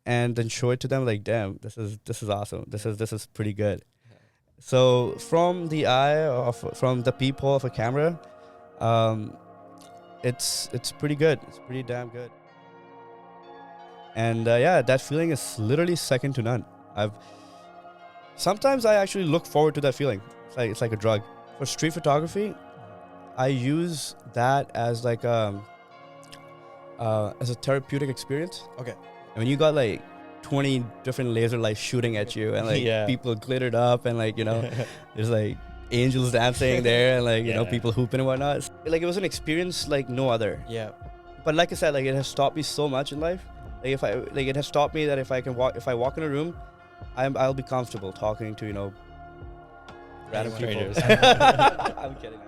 and then show it to them like, damn, this is awesome. This is pretty good. So from the peephole of a camera, um, it's pretty good. It's pretty damn good. And yeah, that feeling is literally second to none. I've sometimes I actually look forward to that feeling. It's like a drug. For street photography, I use that as like as a therapeutic experience. Okay. And when you got like 20 different laser lights shooting at you, and like people glittered up, and like there's like angels dancing there, and like people hooping and whatnot. Like it was an experience like no other. Yeah. But like I said, like it has taught me so much in life. Like it has taught me that if I walk in a room, I'll be comfortable talking to random Strangers. people. I'm kidding.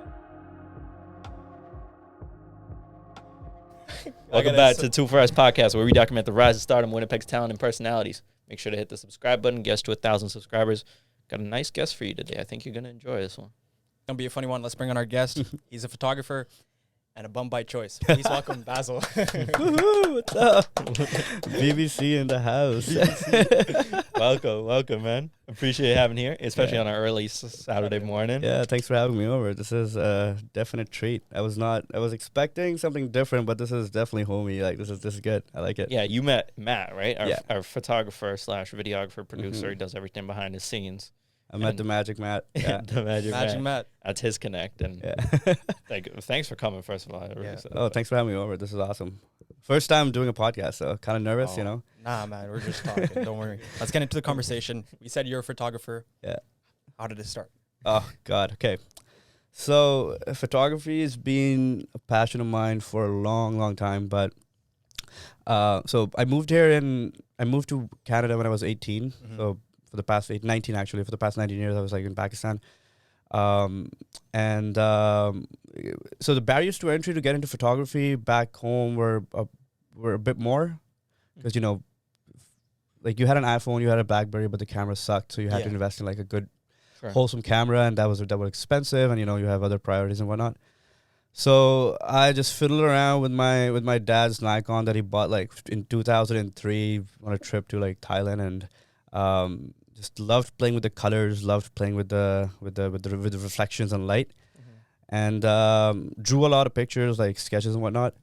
Welcome back to Two for Us podcast, where we document the rise of stardom, Winnipeg's talent and personalities. Make sure to hit the subscribe button. Guess to 1,000 subscribers. Got a nice guest for you today. I think you're gonna enjoy this one. Gonna be a funny one. Let's bring on our guest. He's a photographer and a bum by choice. Please welcome Basil. Woohoo! What's up? BBC in the house. Welcome, man. Appreciate having here, especially on an early Saturday morning. Yeah, thanks for having me over. This is a definite treat. I was expecting something different, but this is definitely homey. Like this is good. I like it. Yeah, you met Matt, right? Our Yeah. photographer / videographer, producer. He does everything behind the scenes. I met the Magic Matt. Yeah. The Magic Matt. That's his connect. And Yeah. thanks for coming, first of all. Oh, thanks for having me over. This is awesome. First time doing a podcast, so kind of nervous, Nah, man, we're just talking. Don't worry. Let's get into the conversation. We said you're a photographer. Yeah. How did it start? Oh, God. Okay. So photography has been a passion of mine for a long, long time. But so I moved to Canada when I was 18. Mm-hmm. So for the past 19 actually, for the past 19 years, I was like in Pakistan. So the barriers to entry to get into photography back home were a bit more because, like you had an iPhone, you had a BlackBerry, but the camera sucked. So you had to invest in like a good wholesome camera, and that was expensive, and you have other priorities and whatnot. So I just fiddled around with my dad's Nikon that he bought like in 2003 on a trip to like Thailand, and just loved playing with the colors, loved playing with the reflections and light, and drew a lot of pictures like sketches and whatnot.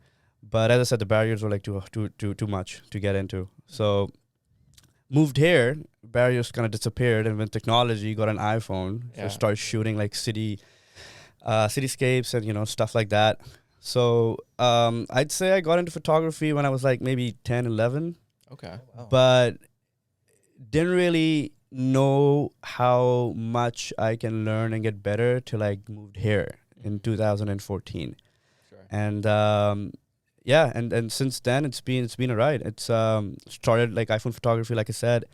But as I said, the barriers were like too much to get into. So moved here, barriers kind of disappeared, and when technology got an iPhone, so started shooting like cityscapes and stuff like that. So I'd say I got into photography when I was like maybe 10, 11. Okay. Wow. But didn't really know how much I can learn and get better till I moved here in 2014. Sure. And and since then it's been a ride. It's started like iPhone photography, like I said,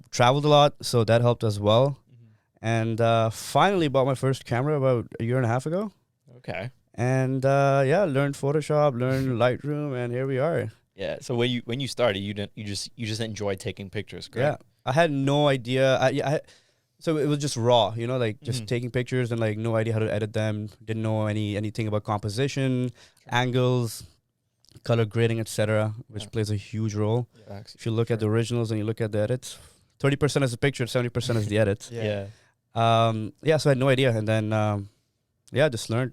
traveled a lot, so that helped as well. And finally bought my first camera about a year and a half ago. Okay. And learned Photoshop, learned Lightroom, and here we are. Yeah. So when you started, you just enjoyed taking pictures, correct? Yeah, I had no idea. So it was just raw, like just taking pictures and like no idea how to edit them. Didn't know anything about composition, angles, color grading, etc., which plays a huge role. Yeah, if you look at the originals and you look at the edits, 30% is the picture, 70% is the edits. Yeah. So I had no idea, and then just learned.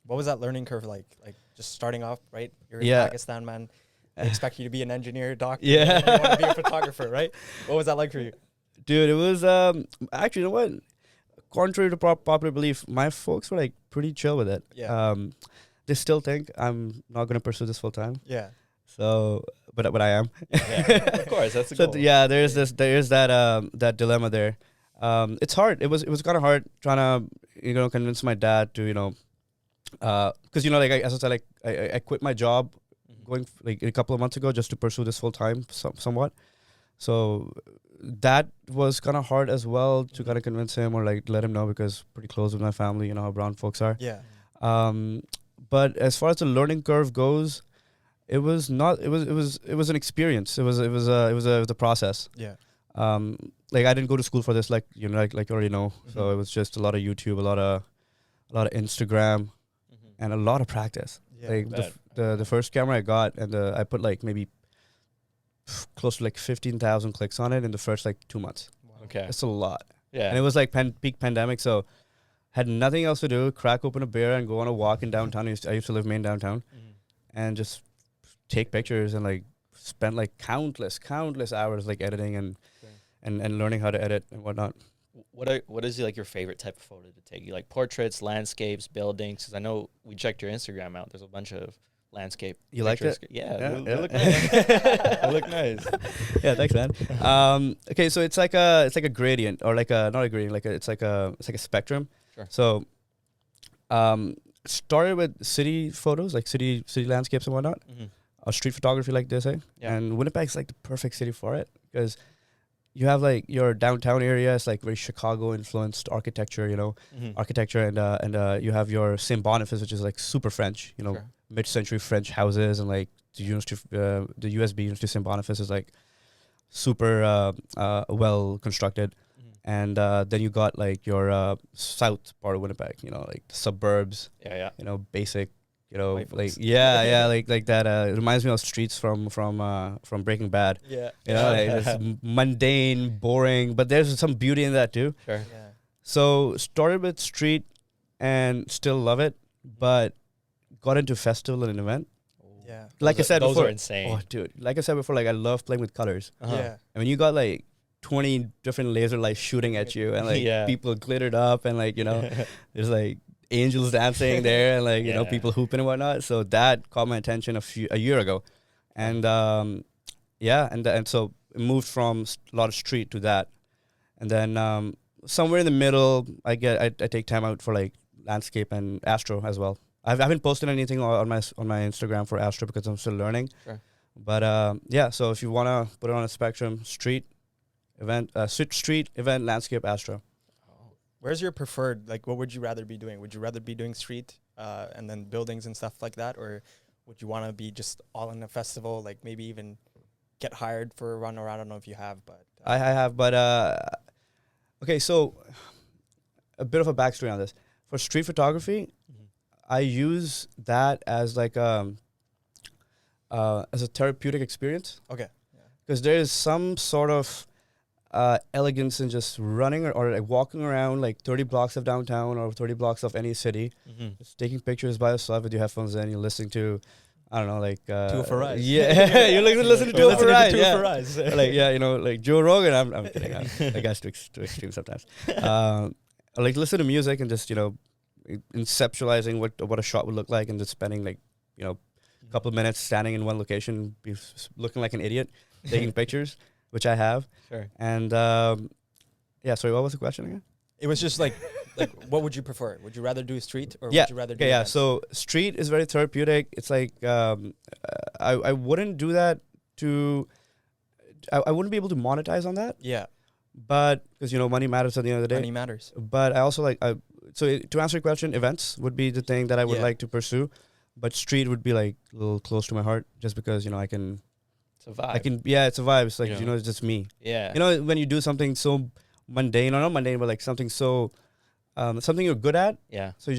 What was that learning curve like? Like just starting off, right? You're in Yeah. Pakistan, man. They expect you to be an engineer, doctor. Yeah. And you want to be a photographer, right? What was that like for you? Dude, it was actually, you know what? Contrary to popular belief, my folks were like pretty chill with it. Yeah. They still think I'm not going to pursue this full time. Yeah. So, but I am. Yeah. Of course, that's the So goal. there's that dilemma there. It's hard. It was kind of hard trying to convince my dad to because like as I said, like I quit my job going like a couple of months ago just to pursue this full time somewhat. So that was kind of hard as well to kind of convince him or like let him know, because pretty close with my family, how brown folks are. Yeah. But as far as the learning curve goes, it was an experience. It was a process. Yeah. Like I didn't go to school for this, like you already know. So it was just a lot of YouTube, a lot of Instagram, and a lot of practice. Yeah. Like the first camera I got, and I put like maybe close to like 15,000 clicks on it in the first like 2 months. Okay. That's a lot. Yeah. And it was like peak pandemic, so had nothing else to do. Crack open a beer and go on a walk in downtown. I used to live main downtown, and just take pictures and like spent like countless hours like editing and learning how to edit and whatnot. What is like your favorite type of photo to take? You like portraits, landscapes, buildings? Because I know we checked your Instagram out. There's a bunch of landscape. You liked pictures. it? Yeah, Yeah, they yeah. look nice. They look nice. Yeah, thanks, man. Okay, so it's like a gradient, or like a not a gradient, it's like a spectrum. Sure. So, started with city photos, like city landscapes and whatnot, or street photography, like they say. Yeah. And Winnipeg's like the perfect city for it because you have like your downtown area. It's like very Chicago influenced architecture, architecture, and you have your St. Boniface, which is like super French, Sure. mid-century French houses, and like the USB University of St. Boniface is like super well constructed. And then you got like your south part of Winnipeg, like the suburbs, Yeah. basic, White like folks. like that. It reminds me of streets from Breaking Bad. Yeah. Like it's mundane, boring, but there's some beauty in that too. Sure. Yeah. So started with street and still love it, but got into festival and an event. Yeah. Like I said those before, are insane. oh dude, like I said before, like I love playing with colors. Uh-huh. Yeah. I mean, you got like 20 different laser lights shooting at you, and like Yeah. people glittered up, and like there's like angels dancing there, and like Yeah. people hooping and whatnot. So that caught my attention a year ago, and and so it moved from a lot of street to that, and then somewhere in the middle, I take time out for like landscape and astro as well. I haven't posted anything on my Instagram for astro because I'm still learning. Sure. But yeah, so if you wanna put it on a spectrum, street event, landscape, astro. Where's your preferred, like, what would you rather be doing? Would you rather be doing street and then buildings and stuff like that? Or would you want to be just all in a festival, like maybe even get hired for a run? Or I don't know if you have, but. I have, but okay, so a bit of a backstory on this. For street photography, I use that as like as a therapeutic experience. Okay. Because there is some sort of elegance in just running or like walking around like 30 blocks of downtown or 30 blocks of any city, just taking pictures by yourself with your headphones in, you're listening to, I don't know, like Two for Rise. Yeah, you're like listening to Two for Rise. Two Yeah. for Rise. Like like Joe Rogan. I'm kidding. I guess too extreme sometimes. Like listen to music and just conceptualizing what a shot would look like, and just spending like a couple of minutes standing in one location, looking like an idiot, taking pictures, which I have. Sure. And yeah, sorry, what was the question again? It was just like what would you prefer? Would you rather do street or Yeah. would you rather do Okay, yeah. events? So street is very therapeutic. It's like I wouldn't do that to. I wouldn't be able to monetize on that, Yeah, but because money matters at the end of the day. money matters. But I also like to answer your question, events would be the thing that I would Yeah. like to pursue, but street would be like a little close to my heart, just because I can. It's a vibe. Yeah, it's a vibe. It's like Yeah. it's just me. Yeah. When you do something so mundane, or not mundane, but like something so something you're good at, Yeah. so you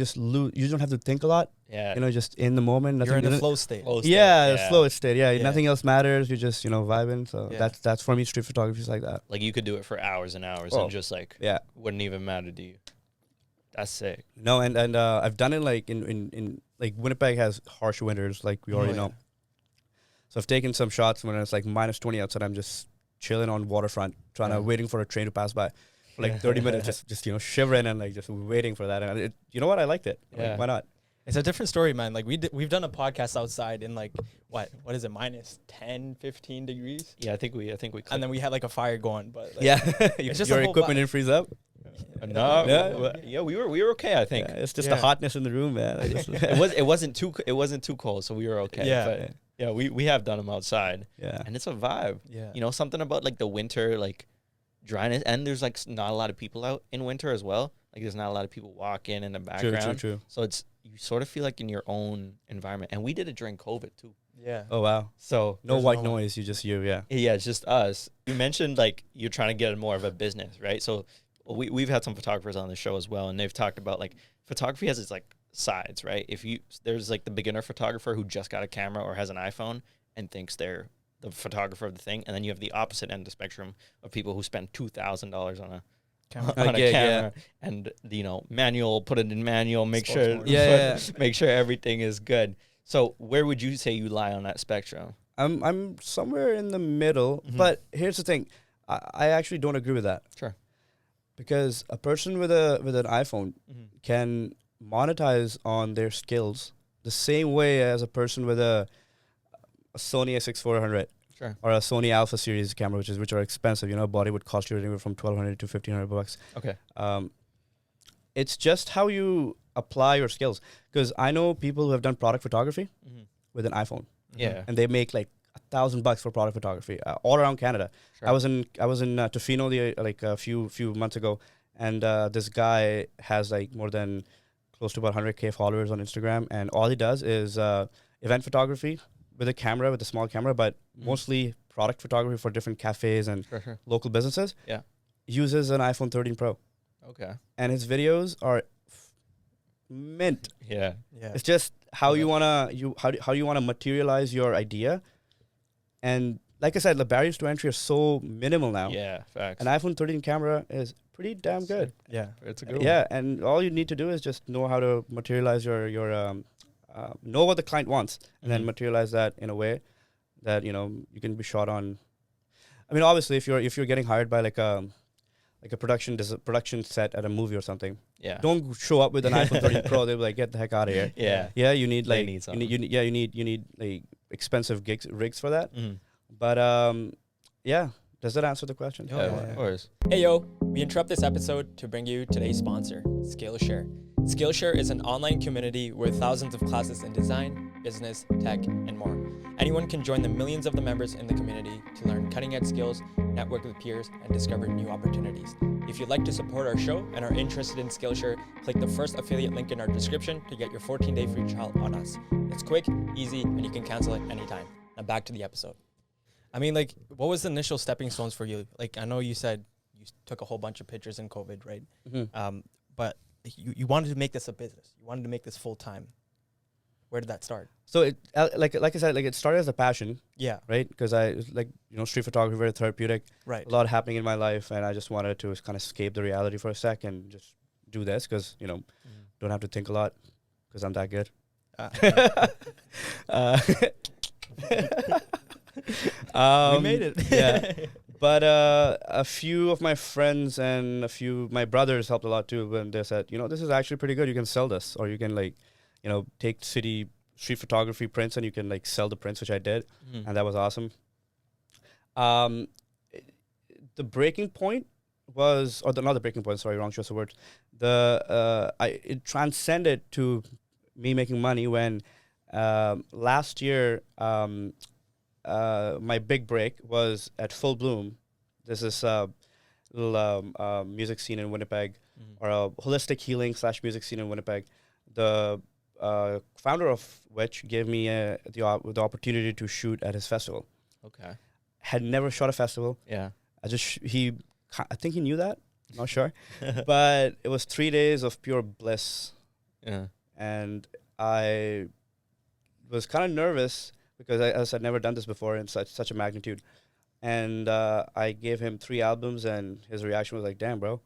don't have to think a lot. Yeah. Just in the moment. You're in nothing- a flow state. Flow state. Yeah, the slowest state. Yeah, Yeah. nothing else matters. You're just vibing. So Yeah. that's for me. Street photography is like that. Like you could do it for hours and hours Oh. and just like Yeah. wouldn't even matter to you. That's sick. No, and I've done it like in like Winnipeg has harsh winters, like we already Oh, yeah. know. So I've taken some shots when it's like -20 outside. I'm just chilling on waterfront, waiting for a train to pass by for like 30 minutes, just shivering and like just waiting for that. And you know what? I liked it. Yeah. Like, why not? It's a different story, man. Like we've done a podcast outside in like what is it, -10, 15 degrees, Yeah, I think we and then we had like a fire going. But like, Yeah, It's just your a whole equipment didn't freeze up. No, Yeah. yeah, we were okay. I think Yeah, it's just Yeah. the hotness in the room, man. it wasn't too cold, so we were okay. Yeah. But yeah, we have done them outside, Yeah. and it's a vibe. yeah, Something about like the winter, like dryness, and there's like not a lot of people out in winter as well. Like there's not a lot of people walking in the background. True. So you sort of feel like in your own environment, and we did it during COVID too. yeah. Oh wow. So No There's white no one. noise. You just you. Yeah. yeah, it's just us. You mentioned like you're trying to get more of a business, right? So we've had some photographers on the show as well, and they've talked about like photography has its like sides, right? There's like the beginner photographer who just got a camera or has an iPhone and thinks they're the photographer of the thing, and then you have the opposite end of the spectrum of people who spend $2,000 on a Camera. on a gig, camera, and manual, put it in manual, make Sports sure, mode. make sure everything is good. So where would you say you lie on that spectrum? I'm somewhere in the middle, Mhm. but here's the thing, I actually don't agree with that. Sure. Because a person with an iPhone Mm-hmm. can monetize on their skills the same way as a person with a Sony A6400 Sure. or a Sony Alpha series camera, which are expensive. A body would cost you anywhere from $1,200 to $1,500. Okay. It's just how you apply your skills. Because I know people who have done product photography Mm-hmm. with an iPhone, Yeah. and they make like $1,000 for product photography all around Canada. Sure. I was in Tofino like a few months ago, and this guy has like more than close to about 100K followers on Instagram, and all he does is event photography with a small camera, but mostly product photography for different cafes and Sure. local businesses. Yeah. Uses an iPhone 13 Pro, Okay. and his videos are mint. Yeah. Yeah. It's just how Yeah. you wanna materialize your idea, and like I said, the barriers to entry are so minimal now. Yeah. Facts. An iPhone 13 camera is pretty damn good. Yeah. It's a good Yeah, and all you need to do is just know how to materialize your know what the client wants, and then Mhm. materialize that in a way that you can be shot on. I mean, obviously, if you're getting hired by like a production set at a movie or something, Yeah. don't show up with an iPhone 13 Pro. They'll be like, get the heck out of here. Yeah. Yeah, you need They like need you need like expensive rigs for that. Mhm. But yeah, does that answer the question? Yeah, yeah, of yeah. course. Hey yo, we interrupt this episode to bring you today's sponsor, Skillshare. Skillshare is an online community with thousands of classes in design, business, tech, and more. Anyone can join the millions of the members in the community to learn cutting-edge skills, network with peers, and discover new opportunities. If you'd like to support our show and are interested in Skillshare, click the first affiliate link in our description to get your 14-day free trial on us. It's quick, easy, and you can cancel it anytime. Now back to the episode. I mean, like, what was the initial stepping stones for you? Like, I know you said you took a whole bunch of pictures in COVID, right? Mm-hmm. But you wanted to make this a business. You wanted to make this full time. Where did that start? So it like I said, like it started as a passion, Yeah, right? Because I street photography, very therapeutic. right. A lot happening in my life, and I just wanted to kind of escape the reality for a sec and just do this because don't have to think a lot because I'm that good. We made it. Yeah. But a few of my friends and my brothers helped a lot too. When they said, this is actually pretty good. You can sell this, or you can take street photography prints and you can sell the prints, which I did, and that was awesome. The breaking point was, not the breaking point. Sorry, wrong choice of words. It transcended to me making money when last year. My big break was at Full Bloom. This is a little music scene in Winnipeg, or a holistic healing / music scene in Winnipeg. The founder of which gave me the opportunity to shoot at his festival. Okay. Had never shot a festival. Yeah. I think he knew that. Not sure, but it was 3 days of pure bliss, Yeah. and I was kind of nervous because I'd never done this before in such a magnitude. And I gave him 3 albums, and his reaction was like, damn, bro.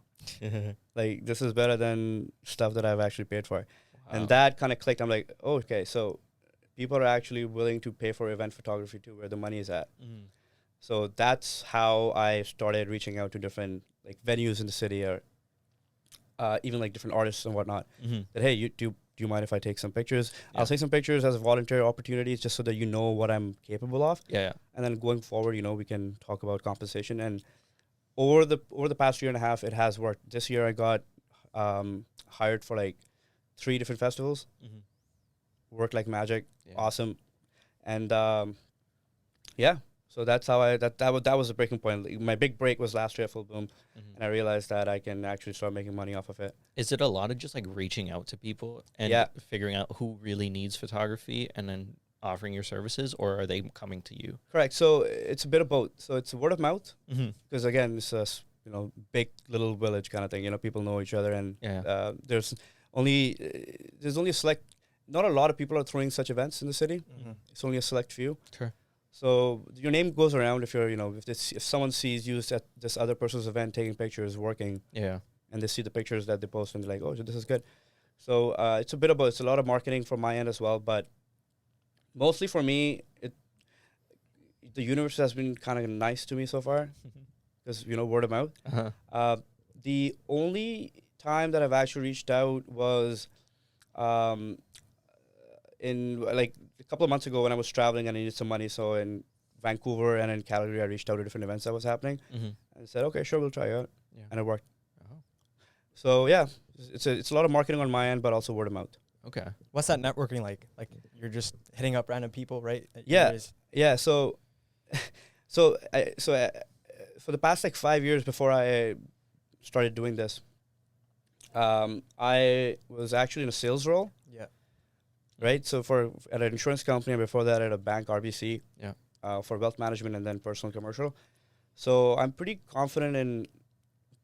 Like, this is better than stuff that I've actually paid for. Wow. And that kind of clicked. I'm like, oh, okay, so people are actually willing to pay for event photography too, where the money is at. So that's how I started reaching out to different venues in the city, or even different artists and whatnot. That, hey, do you mind if I take some pictures? Yeah. I'll take some pictures as volunteer opportunities just so that you know what I'm capable of. Yeah. And then going forward, we can talk about compensation. And over the past year and a half, it has worked. This year I got hired for 3 different festivals. Worked like magic. Yeah. Awesome. And yeah. So that's how that was a breaking point. My big break was last year at Full Bloom, and I realized that I can actually start making money off of it. Is it a lot of just reaching out to people and figuring out who really needs photography and then offering your services, or are they coming to you? Correct. So it's a bit of both. So it's word of mouth, because again, it's a big little village kind of thing. People know each other, and there's only a select. Not a lot of people are throwing such events in the city. It's only a select few. Sure. So your name goes around if you're, if someone sees you at this other person's event taking pictures, working, Yeah. and they see the pictures that they post and they're like, oh, this is good. So it's a lot of marketing from my end as well, but mostly for me, the universe has been kind of nice to me so far because, word of mouth. Uh-huh. The only time that I've actually reached out was in like a couple of months ago when I was traveling and I needed some money. So in Vancouver and in Calgary, I reached out to different events that was happening and said, okay, sure, we'll try it out. Yeah. And it worked. Oh. So yeah, it's a lot of marketing on my end, but also word of mouth. Okay. What's that networking like? Like you're just hitting up random people, right? Yeah. So for the past like 5 years before I started doing this, I was actually in a sales role. Yeah. Right. So at an insurance company, and before that at a bank, RBC. Yeah. For wealth management and then personal commercial. So I'm pretty confident in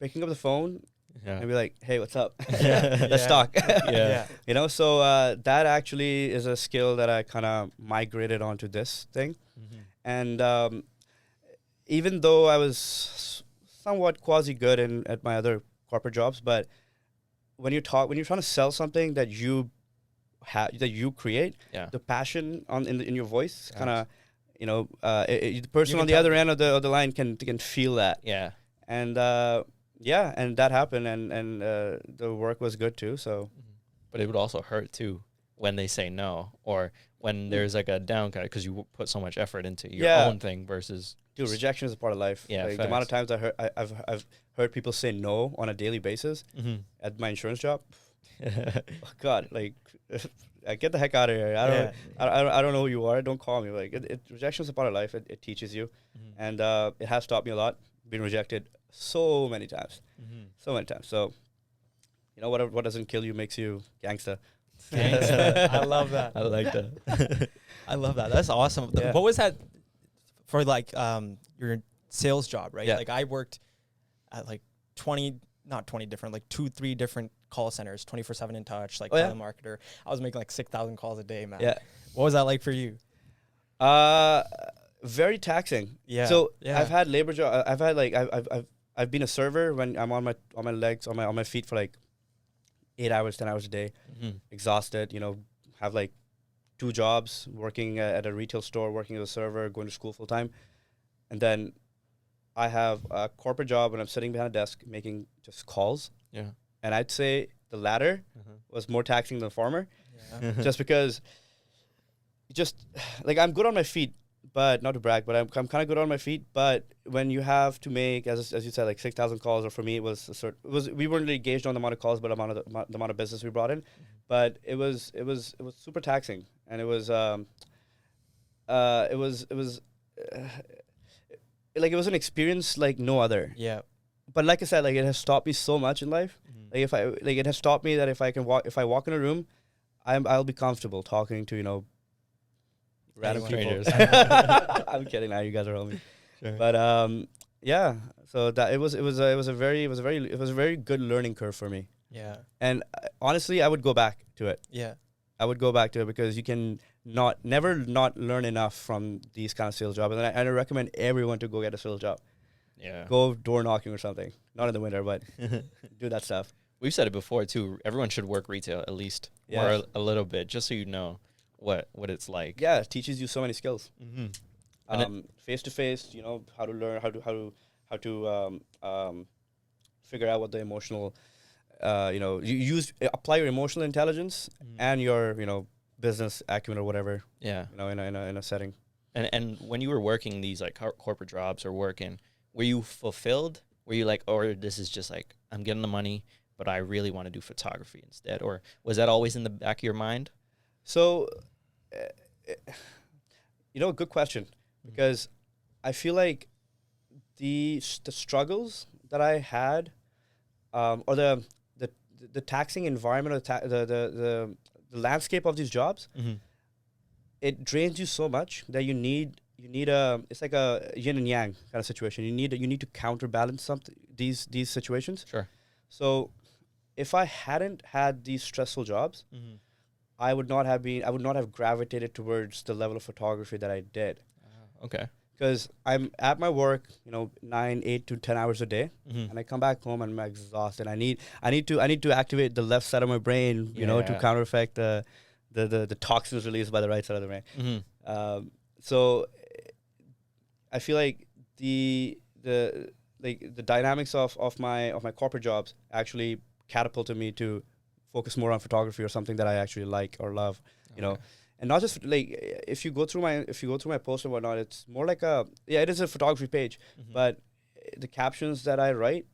picking up the phone and be like, hey, what's up? Let's talk. Yeah. So that actually is a skill that I kind of migrated onto this thing. And even though I was somewhat quasi good at my other corporate jobs, but when you're trying to sell something that you create, the passion in your voice kind of, the person on the other end of the line can feel that. Yeah. And and that happened, and the work was good too. So, but it would also hurt too when they say no, or when there's like a downside because you put so much effort into your own thing versus. Dude, rejection is a part of life. Yeah, like the amount of times I've heard people say no on a daily basis at my insurance job. Oh God, like. Get the heck out of here! I don't know who you are. Don't call me. Like rejection is a part of life. It teaches you, and it has taught me a lot. Been rejected so many times, so many times. So, what doesn't kill you makes you gangsta. I love that. I like that. I love that. That's awesome. Yeah. What was that for? Like your sales job, right? Yeah. Like I worked at like 2-3 different call centers, 24/7 in touch, like telemarketer. I was making like 6,000 calls a day, man. Yeah. What was that like for you? Very taxing. Yeah. So Yeah. I've had labor job. I've been a server when I'm on my legs on my feet for like 8 hours, 10 hours a day, exhausted. Have like 2 jobs, working at a retail store, working as a server, going to school full time, and then I have a corporate job and I'm sitting behind a desk making just calls. Yeah. And I'd say the latter was more taxing than the former, Yeah. just because, like I'm good on my feet, but not to brag, but I'm kind of good on my feet. But when you have to make, as you said, like 6,000 calls, or for me, we weren't really gauged on the amount of calls, but the amount of business we brought in. But it was super taxing, and it was an experience like no other. Yeah. But like I said, like it has taught me so much in life. Like it has taught me that if I walk in a room, I'll be comfortable talking to random people. Strangers. I'm kidding. Now you guys are homies. Sure. But yeah. So that it was a very good learning curve for me. Yeah. And honestly, I would go back to it. Yeah. I would go back to it because you can never not learn enough from these kind of sales jobs. And I recommend everyone to go get a sales job. Yeah. Go door knocking or something. Not in the winter, but do that stuff. We've said it before too. Everyone should work retail at least or a little bit, just so you know what it's like. Yeah, it teaches you so many skills. And Face to face, how to learn, how to figure out what the emotional, you apply your emotional intelligence and your business acumen or whatever. Yeah. In a setting. And when you were working these like corporate jobs or working, were you fulfilled? Were you like, or this is just like, I'm getting the money, but I really want to do photography instead? Or was that always in the back of your mind? So, good question, because I feel like the struggles that I had, or the taxing environment, or the landscape of these jobs, it drains you so much that you need it's like a yin and yang kind of situation. You need to counterbalance these situations. Sure. So if I hadn't had these stressful jobs, I would not have gravitated towards the level of photography that I did. Okay. because I'm at my work, 8 to 10 hours a day, Mm-hmm. and I come back home and I'm exhausted. I need to activate the left side of my brain, to Yeah. counter effect the toxins released by the right side of the brain. Mm-hmm. So I feel like the dynamics of my corporate jobs actually catapulted me to focus more on photography or something that I actually like or love, Okay. and not just like if you go through my post and whatnot, it's more like it is a photography page, Mm-hmm. but the captions that I write,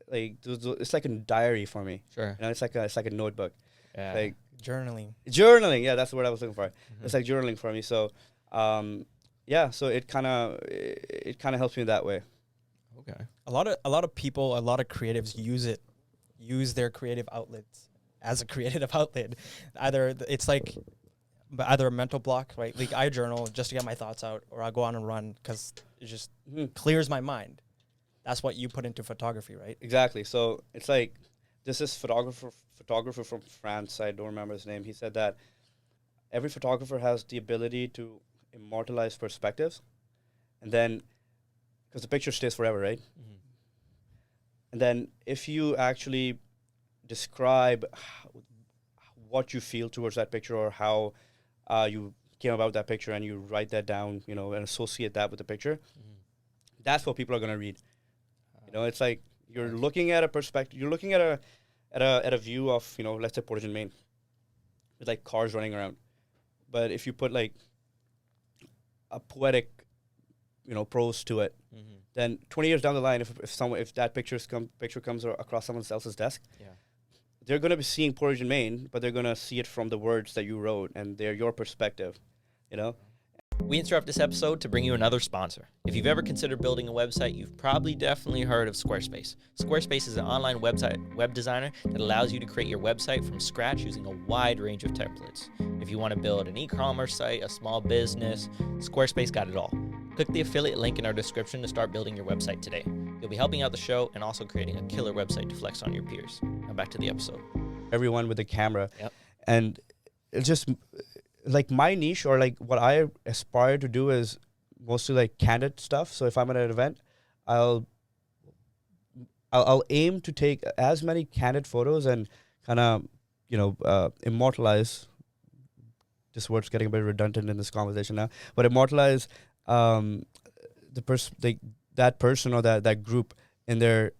like it's like a diary for me. Sure. It's like a notebook, Yeah. like Journaling. journaling. Yeah, that's the word I was looking for. Mhm. It's like journaling for me. So, so it kind of helps me that way. Okay. A lot of people, a lot of creatives use their creative outlets as a creative outlet. It's like either a mental block, right? Like I journal just to get my thoughts out, or I go on and run because it just clears my mind. That's what you put into photography, right? Exactly. So it's like this is photographer from France. I don't remember his name. He said that every photographer has the ability to immortalize perspectives, and then because the picture stays forever, right? Mm-hmm. And then if you actually describe what you feel towards that picture or how you came about that picture, and you write that down, and associate that with the picture, Mm-hmm. that's what people are gonna read. It's like you're Nice. looking at a perspective. You're looking at a view of, let's say Portage and Main, with like cars running around. But if you put like a poetic, prose to it, Mm-hmm. then 20 years down the line, if that picture comes across someone else's desk, Yeah. they're gonna be seeing Portage and Main, but they're gonna see it from the words that you wrote, and they're your perspective. You know. We interrupt this episode to bring you another sponsor. If you've ever considered building a website, you've probably definitely heard of Squarespace. Squarespace is an online web designer that allows you to create your website from scratch using a wide range of templates. If you want to build an e-commerce site, a small business, Squarespace got it all. Click the affiliate link in our description to start building your website today. You'll be helping out the show and also creating a killer website to flex on your peers. Now back to the episode. Everyone with a camera. Yep. And it's just like my niche, or like what I aspire to do, is mostly like candid stuff. So if I'm at an event, I'll aim to take as many candid photos and kind of immortalize. This word's getting a bit redundant in this conversation now, but immortalize that person or that group in their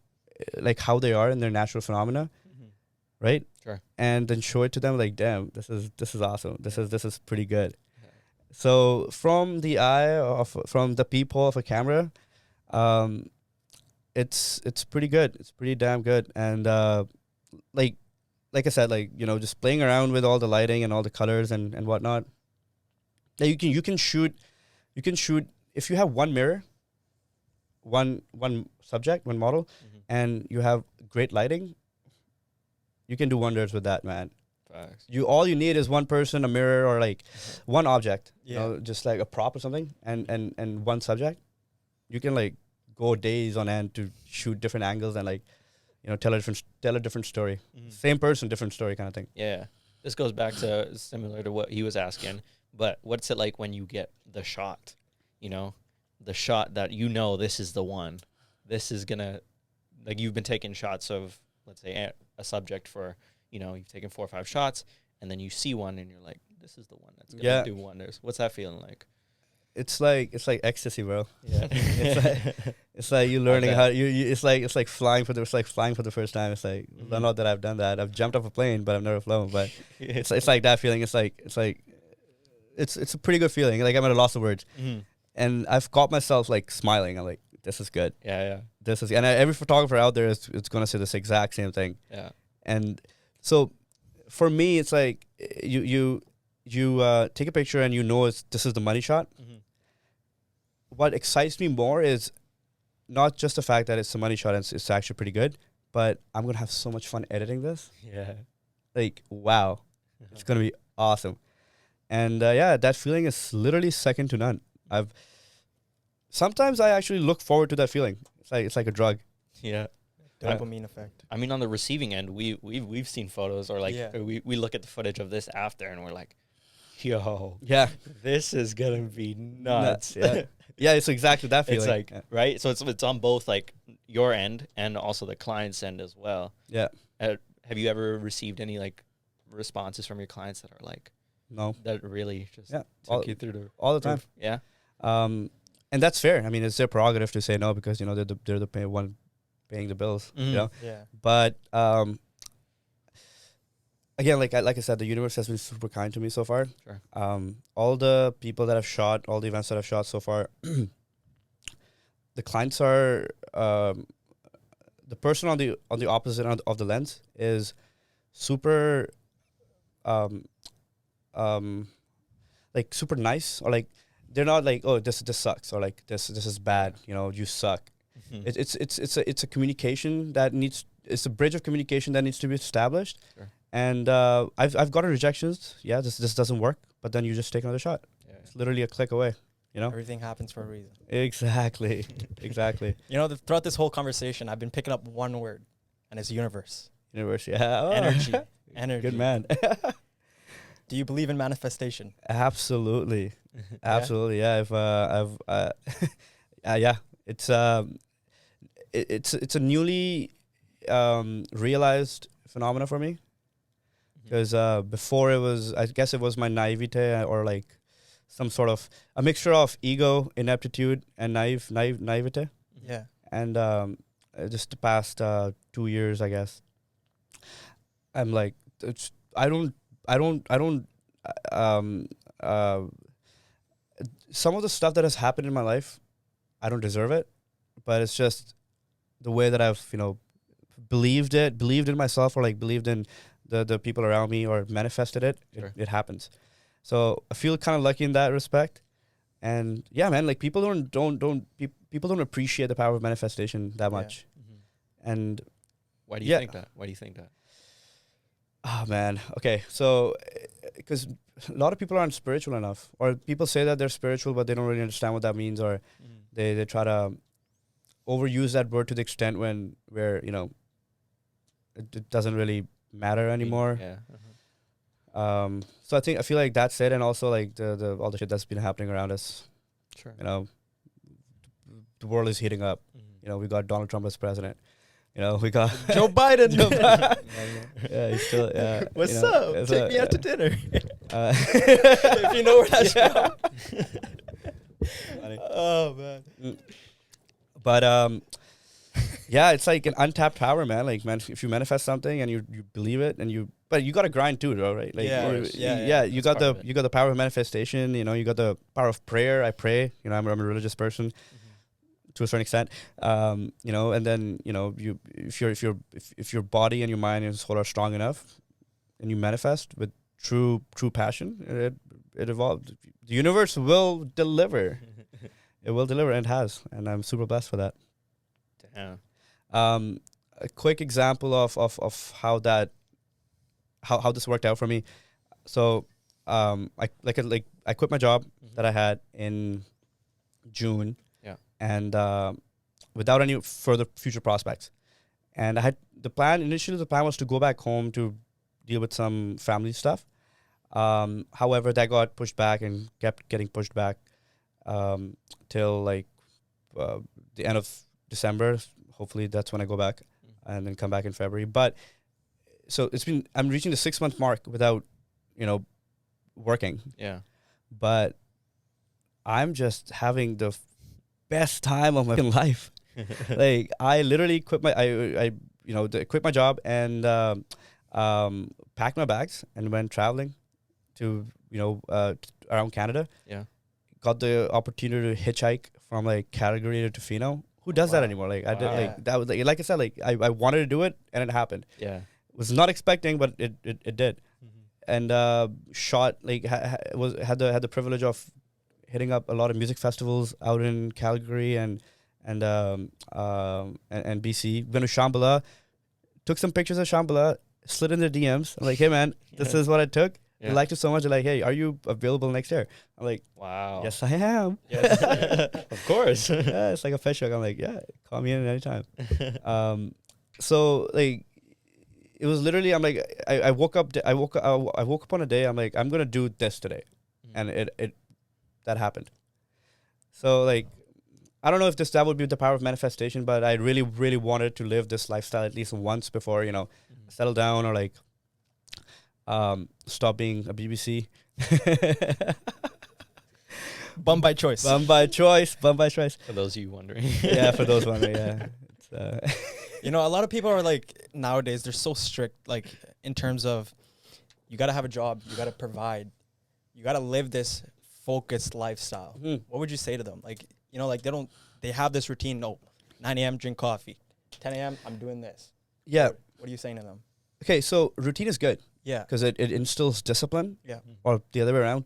like how they are in their natural phenomena, right? Sure. And then show it to them like, damn, this is awesome. This is pretty good. Yeah. So from the peephole of a camera, it's pretty good. It's pretty damn good. And like I said, just playing around with all the lighting and all the colors and whatnot. Like you can shoot if you have one mirror, one subject, one model, and you have great lighting. You can do wonders with that, man. Facts. All you need is one person, a mirror, or like one object. Yeah. Just like a prop or something, and one subject. You can like go days on end to shoot different angles and like, tell a different story. Same person, different story kind of thing. Yeah. This goes back to similar to what he was asking, but what's it like when you get the shot? The shot that this is the one. This is gonna, like, you've been taking shots of, let's say, a subject for, you've taken 4 or 5 shots, and then you see one and you're like, this is the one that's going to do wonders. What's that feeling like? It's like ecstasy, bro. Yeah. it's like you learning how it's like flying for the first time. It's like, not that I've done that. I've jumped off a plane, but I've never flown. But it's like that feeling. It's a pretty good feeling. Like I'm at a loss of words. And I've caught myself like smiling. I'm like, this is good. Yeah. And every photographer out there is going to say this exact same thing. Yeah. And so for me, it's like you take a picture and this is the money shot. What excites me more is not just the fact that it's a money shot and it's actually pretty good, but I'm going to have so much fun editing this. Yeah. Like, wow, it's going to be awesome. And that feeling is literally second to none. Sometimes I actually look forward to that feeling. It's like a drug. Yeah. Dopamine effect. I mean, on the receiving end, we've seen photos, or like we look at the footage of this after and we're like, yo, yeah, this is gonna be nuts. Yeah. Yeah, it's exactly that feeling. It's like, yeah. right? So it's on both like your end and also the client's end as well. Yeah. Have you ever received any like responses from your clients that are like, No. that really just Yeah. took you through the All the time. roof? Yeah. And that's fair. I mean, it's their prerogative to say no because, you know, they're the one paying the bills, you Mhm. know? Yeah. But, again, like I said, the universe has been super kind to me so far. Sure. All the people that I've shot, all the events that I've shot so far, the clients are, the person on the opposite end of the lens is super, like super nice, or like they're not like, oh, this sucks, or like this is bad, you know, you suck. Mhm. It's a communication that needs, it's a bridge of communication that needs to be established. Sure. And I've gotten rejections. Yeah, this doesn't work, but then you just take another shot. Yeah. It's literally a click away. You know. Everything happens for a reason. Exactly. Exactly. You know, throughout this whole conversation, I've been picking up one word, and it's universe. Universe. Yeah. Oh. Energy. Energy. Good man. Do you believe in manifestation? Absolutely. Absolutely. Yeah. If I've yeah. It's it's a newly realized phenomena for me. Because before it was, I guess it was my naivete, or like some sort of a mixture of ego, ineptitude, and naivete. Yeah. And just the past 2 years, I guess, I'm like, I don't, some of the stuff that has happened in my life, I don't deserve it, but it's just the way that I've, you know, believed in myself, or like believed in the people around me, or manifested it. Sure. It happens. So I feel kind of lucky in that respect. And yeah, man, like people people don't appreciate the power of manifestation that much. Mhm. And Why do you Yeah. think that? Why do you think that? oh man, okay, so because a lot of people aren't spiritual enough, or people say that they're spiritual, but they don't really understand what that means, or they try to overuse that word to the extent where you know it doesn't really matter anymore. Yeah. So I feel like that's it, and also like the all the shit that's been happening around us. Sure. You know, the world is heating up. You know, we got Donald Trump as president. You know, we got Joe Biden. Joe Biden. Yeah, he's still. Yeah. What's you know, up? it's Take me out to dinner. if you know where that's Yeah. from. Oh man. But yeah, it's like an untapped power, man. Like, man, if you manifest something and you believe it, and but you got to grind too, though, right? Like, Yeah, you That's got part of it. you got the power of manifestation. You know, you got the power of prayer. I pray. You know, I'm a religious person to a certain extent. You know, and then you know, if your body and your mind and soul are strong enough, and you manifest with true passion, it evolves. The universe will deliver. It will deliver, and it has, and I'm super blessed for that. Damn. A quick example of how this worked out for me. So, I quit my job that I had in June. Yeah. And without any further future prospects. And I had initially the plan was to go back home to deal with some family stuff. However, that got pushed back and kept getting pushed back till like the end of December. Hopefully that's when I go back and then come back in February. But so I'm reaching the 6-month mark without, you know, working. Yeah. But I'm just having the best time of my life. Like, I literally quit quit my job and packed my bags and went traveling to, you know, around Canada. Yeah. Got the opportunity to hitchhike from like Calgary to Tofino. Who does that Wow. anymore? Like, I did, Wow. like that was like I said, like I wanted to do it and it happened. Yeah. Was not expecting, but it did. And shot like had the privilege of hitting up a lot of music festivals out in Calgary and BC. Went to Shambhala, took some pictures of Shambhala, slid in their DMs. I'm like, hey man, this is what I took. They Yeah. liked it so much. They're like, hey, are you available next year? I'm like, Wow. yes, I am. Yes. Of course. Yeah, it's like a fish hook. I'm like, yeah, call me in anytime. So like, it was literally, I'm like, I woke up on a day. I'm like, I'm gonna do this today, and it that happened. So like, I don't know if that would be the power of manifestation, but I really, really wanted to live this lifestyle at least once before, settle down or like stop being a BBC. Bum by choice. Bum by choice. Bum by choice. For those of you wondering. Yeah, for those wondering, yeah. A lot of people are like, nowadays, they're so strict, like in terms of you got to have a job, you got to provide, you got to live this focused lifestyle. What would you say to them? Like, they have this routine. No, 9 a.m. drink coffee. 10 a.m. I'm doing this. Yeah. What are you saying to them? Okay, so routine is good. Yeah. Because it instills discipline. Yeah. Or the other way around.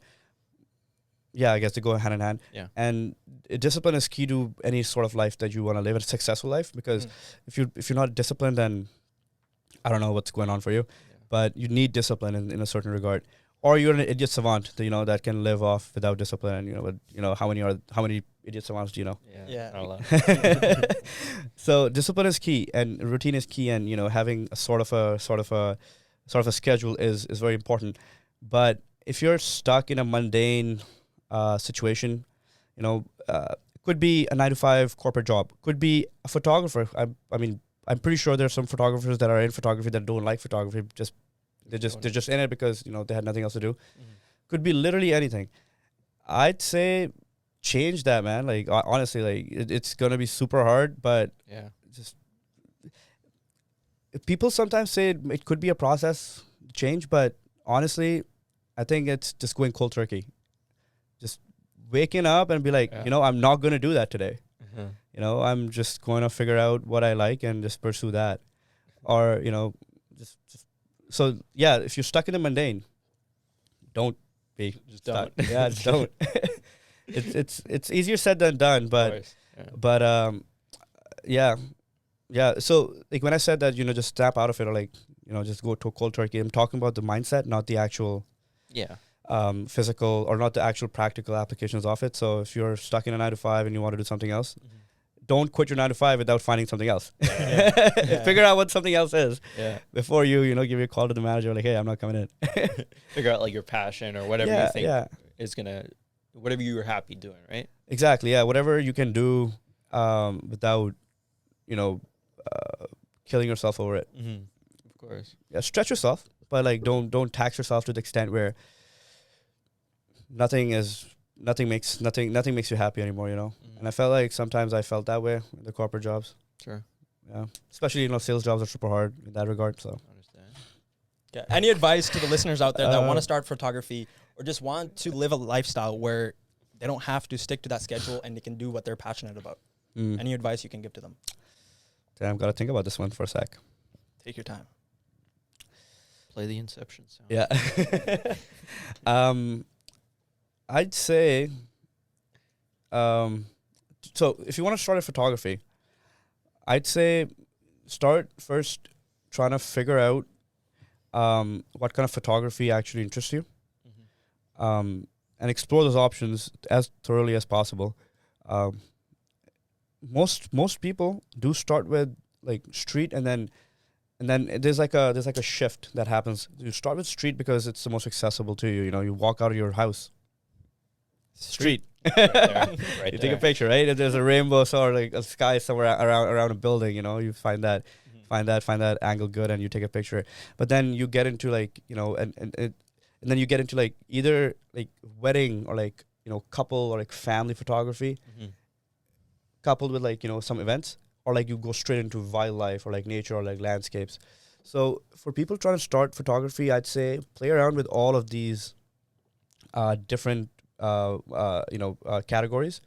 Yeah, I guess they go hand in hand. Yeah. And discipline is key to any sort of life that you want to live, a successful life. Because if you're not disciplined, then I don't know what's going on for you. Yeah. But you need discipline in a certain regard. Or you're an idiot savant, that can live off without discipline. And how many idiot savants do you know? Yeah. Not a lot. So discipline is key, and routine is key, and having a sort of a schedule is very important. But if you're stuck in a mundane situation, it could be a 9-to-5 corporate job, could be a photographer. I mean, I'm pretty sure there's some photographers that are in photography that don't like photography. They're just in it because they had nothing else to do. Could be literally anything. I'd say change that, man. Like honestly, like it's gonna be super hard, but just people sometimes say it could be a process change, but honestly, I think it's just going cold turkey. Just waking up and be like, I'm not gonna do that today. I'm just going to figure out what I like and just pursue that, or just. So yeah, if you're stuck in the mundane, don't be just stuck. don't. Yeah, just don't. It's easier said than done, but yeah. So like when I said that, just snap out of it, or like just go to a cold turkey, I'm talking about the mindset, not the actual physical, or not the actual practical applications of it. So if you're stuck in a 9-to-5 and you want to do something else, don't quit your 9-to-5 without finding something else. Figure out what something else is before you give your call to the manager like, hey, I'm not coming in. Figure out like your passion or whatever you think is gonna, whatever you're happy doing, right? Exactly. Yeah. Whatever you can do without killing yourself over it. Of course. Yeah. Stretch yourself, but like don't tax yourself to the extent where nothing makes you happy anymore, And I felt like sometimes I felt that way in the corporate jobs. Sure. Yeah. Especially, sales jobs are super hard in that regard. So I understand. Yeah. Any advice to the listeners out there that want to start photography or just want to live a lifestyle where they don't have to stick to that schedule and they can do what they're passionate about? Any advice you can give to them? Damn, gotta think about this one for a sec. Take your time. Play the Inception sound. Yeah. I'd say, so if you want to start a photography, I'd say start first trying to figure out what kind of photography actually interests you, and explore those options as thoroughly as possible. Most people do start with like street, and then there's like a shift that happens. You start with street because it's the most accessible to you. You walk out of your house. Street. Right there. You take a picture, right? If there's a rainbow or like a sky somewhere around a building, you find that angle good, and you take a picture. But then you get into like and then you get into like either like wedding or like couple or like family photography, coupled with like some events, or like you go straight into wildlife or like nature or like landscapes. So for people trying to start photography, I'd say play around with all of these different categories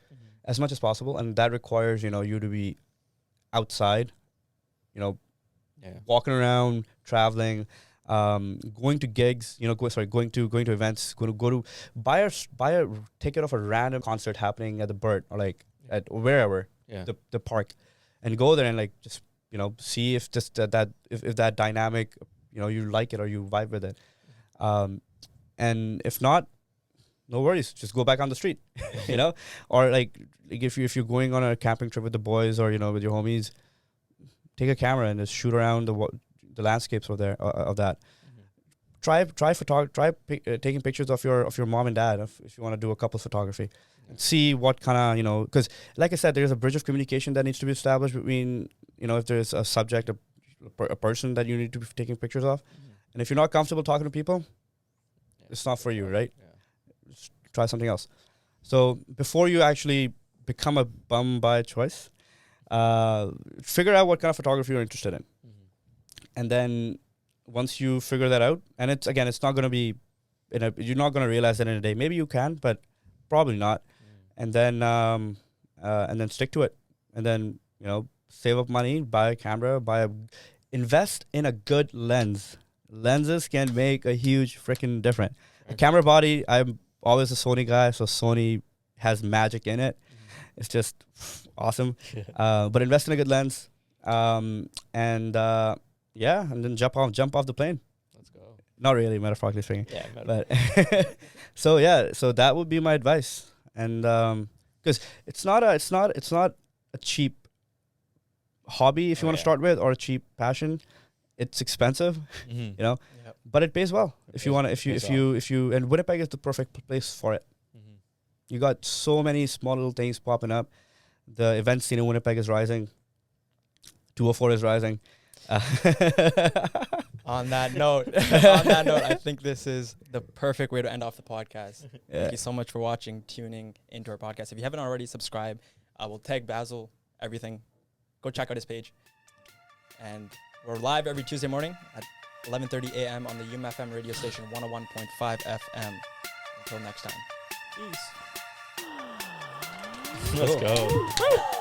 as much as possible, and that requires you to be outside, walking around, traveling, going to gigs, going to events, go to buy a ticket of a random concert happening at the Burt or like at wherever the park, and go there and like just see if just if that dynamic you like it or you vibe with it, and if not, no worries, just go back on the street, or like if you're going on a camping trip with the boys or with your homies, take a camera and just shoot around the landscapes of that. Try taking pictures of your mom and dad if you want to do a couple photography, see what kind of, because like I said, there's a bridge of communication that needs to be established between, if there's a subject, a person that you need to be taking pictures of. And if you're not comfortable talking to people, it's not for you, right? Just try something else. So before you actually become a bum by choice, figure out what kind of photography you're interested in. And then once you figure that out, and it's not going to be, you're not going to realize that in a day. Maybe you can, but probably not. And then stick to it. And then, save up money, buy a camera, invest in a good lens. Lenses can make a huge freaking difference. A camera body, I'm always a Sony guy, so Sony has magic in it. It's just awesome. But invest in a good lens. And then jump off the plane. Let's go. Not really, metaphorically speaking. Yeah, but so that would be my advice. And because it's not a cheap hobby if you want to start with, or a cheap passion. It's expensive, but it pays well. If you and Winnipeg is the perfect place for it. You got so many small little things popping up. The event scene in Winnipeg is rising. 204 is rising. On that note, I think this is the perfect way to end off the podcast. Thank you so much for watching, tuning into our podcast. If you haven't already, subscribe. We'll tag Basil, everything. Go check out his page. And we're live every Tuesday morning at 11:30 a.m. on the UMFM radio station 101.5 FM. Until next time. Peace. Let's go.